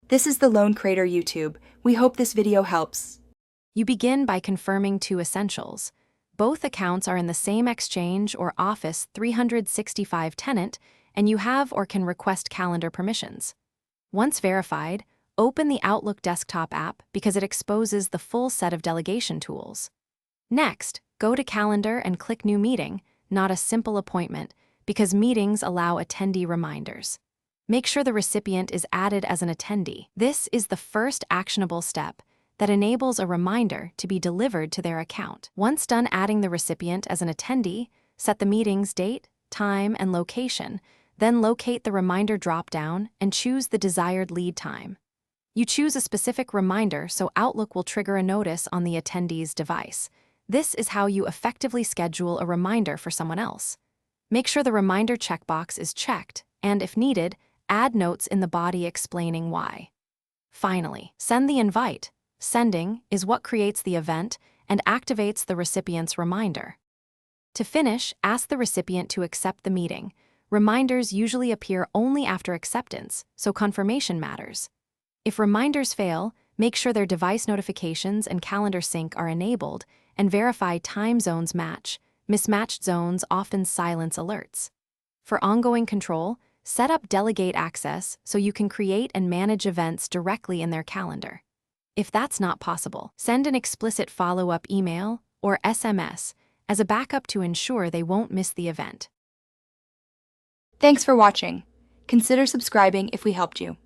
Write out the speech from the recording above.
This is the Lone Crater YouTube. We hope this video helps. You begin by confirming two essentials. Both accounts are in the same Exchange or Office 365 tenant, and you have or can request calendar permissions. Once verified, open the Outlook desktop app because it exposes the full set of delegation tools. Next, go to Calendar and click New Meeting, not a simple appointment, because meetings allow attendee reminders. Make sure the recipient is added as an attendee. This is the first actionable step that enables a reminder to be delivered to their account. Once done adding the recipient as an attendee, set the meeting's date, time, and location, then locate the reminder drop-down and choose the desired lead time. You choose a specific reminder so Outlook will trigger a notice on the attendee's device. This is how you effectively schedule a reminder for someone else. Make sure the reminder checkbox is checked, and if needed, add notes in the body explaining why. Finally, send the invite. Sending is what creates the event and activates the recipient's reminder. To finish, ask the recipient to accept the meeting. Reminders usually appear only after acceptance, so confirmation matters. If reminders fail, make sure their device notifications and calendar sync are enabled and verify time zones match. Mismatched zones often silence alerts. For ongoing control, set up delegate access so you can create and manage events directly in their calendar. If that's not possible, send an explicit follow-up email or SMS as a backup to ensure they won't miss the event. Thanks for watching. Consider subscribing if we helped you.